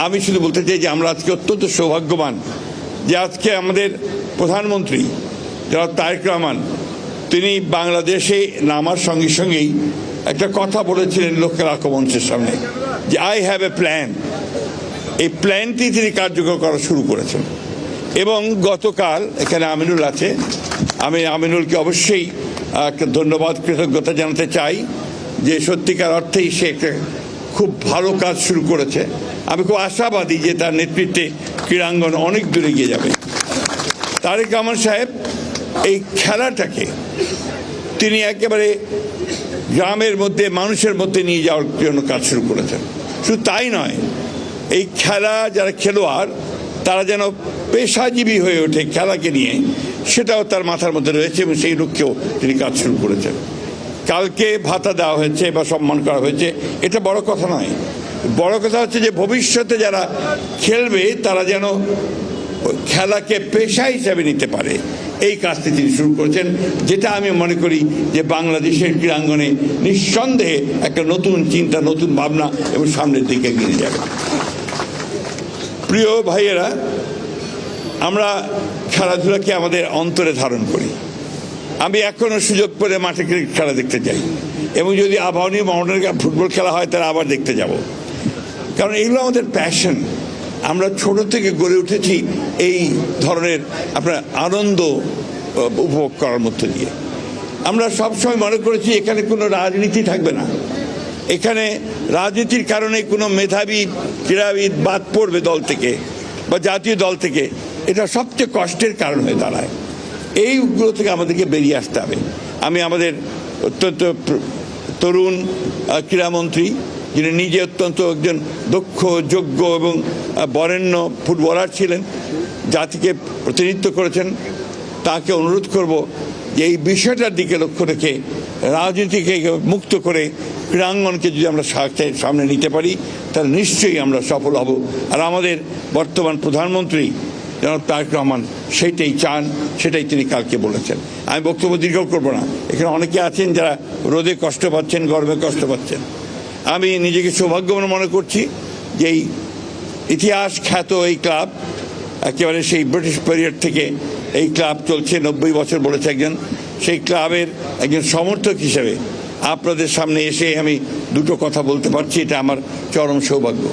আমি শুধু বলতে চাই যে আমরা আজকে অত্যন্ত সৌভাগ্যবান যে আজকে আমাদের প্রধানমন্ত্রী জনাব তারেক রহমান তিনি বাংলাদেশে নামার সঙ্গে সঙ্গেই একটা কথা বলেছিলেন লোকের আক্রমণের সামনে যে আই হ্যাভ এ প্ল্যান। এই প্ল্যানটি তিনি কার্যকর করা শুরু করেছেন এবং গতকাল এখানে আমিনুল আছে, আমি আমিনুলকে অবশ্যই একটা ধন্যবাদ কৃতজ্ঞতা জানাতে চাই যে সত্যিকার অর্থেই সে একটা খুব ভালো কাজ শুরু করেছে। আমি খুব আশাবাদী যে তার নেতৃত্বে ক্রীড়াঙ্গন অনেক দূরে গিয়ে যাবে। তারেক রহমান সাহেব এই খেলাটাকে তিনি একেবারে গ্রামের মধ্যে মানুষের মধ্যে নিয়ে যাওয়ার জন্য কাজ শুরু করেছেন। শুধু তাই নয়, এই খেলা যারা খেলোয়াড় তারা যেন পেশাজীবী হয়ে ওঠে খেলাকে নিয়ে, সেটাও তার মাথার মধ্যে রয়েছে এবং সেই লক্ষ্যেও তিনি কাজ শুরু করেছেন। কালকে ভাতা দেওয়া হয়েছে বা সম্মান করা হয়েছে, এটা বড় কথা নয়। বড় কথা হচ্ছে যে ভবিষ্যতে যারা খেলবে তারা যেন খেলাকে পেশা হিসাবে নিতে পারে, এই কাজটি তিনি শুরু করেছেন, যেটা আমি মনে করি যে বাংলাদেশের ক্রীড়াঙ্গনে নিঃসন্দেহে একটা নতুন চিন্তা, নতুন ভাবনা এবং সামনের দিকে এগিয়ে যাবে। প্রিয় ভাইয়েরা, আমরা খেলাধুলাকে আমাদের অন্তরে ধারণ করি। আমি এখনও সুযোগ পেলে মাঠে ক্রিকেট খেলা দেখতে যাই এবং যদি আবাহনী মোহামেডানের ফুটবল খেলা হয় তাহলে আবার দেখতে যাব, কারণ এগুলো আমাদের প্যাশন। আমরা ছোট থেকে গড়ে উঠেছি এই ধরনের আপনার আনন্দ উপভোগ করার মধ্য দিয়ে। আমরা সবসময় মনে করেছি এখানে কোনো রাজনীতি থাকবে না, এখানে রাজনীতির কারণে কোনো মেধাবী ক্রীড়াবিদ বাদ পড়বে দল থেকে বা জাতীয় দল থেকে, এটা সবচেয়ে কষ্টের কারণ হয়ে দাঁড়ায়। এইগুলো থেকে আমাদেরকে বেরিয়ে আসতে হবে। আমি আমাদের অত্যন্ত তরুণ ক্রীড়ামন্ত্রী, যিনি নিজে অত্যন্ত একজন দক্ষ, যোগ্য এবং বরেণ্য ফুটবলার ছিলেন, জাতিকে প্রতিনিধিত্ব করেছেন, তাকে অনুরোধ করব যে এই বিষয়টার দিকে লক্ষ্য রেখে রাজনীতিকে মুক্ত করে ক্রীড়াঙ্গনকে যদি আমরা সামনে নিতে পারি তাহলে নিশ্চয়ই আমরা সফল হব। আর আমাদের বর্তমান প্রধানমন্ত্রী জনাব তারেক রহমান সেইটাই চান, সেটাই তিনি কালকে বলেছেন। আমি বক্তব্য দীর্ঘ করব না, এখানে অনেকে আছেন যারা রোদে কষ্ট পাচ্ছেন, গরমে কষ্ট পাচ্ছেন। আমি নিজেকে সৌভাগ্যবান মনে করছি যে এই ইতিহাস খ্যাত এই ক্লাব, একেবারে সেই ব্রিটিশ পিরিয়ড থেকে এই ক্লাব চলছে, 90 বছর বলেছে একজন, সেই ক্লাবের একজন সমর্থক হিসেবে আপনাদের সামনে এসে আমি দুটো কথা বলতে পারছি, এটা আমার চরম সৌভাগ্য।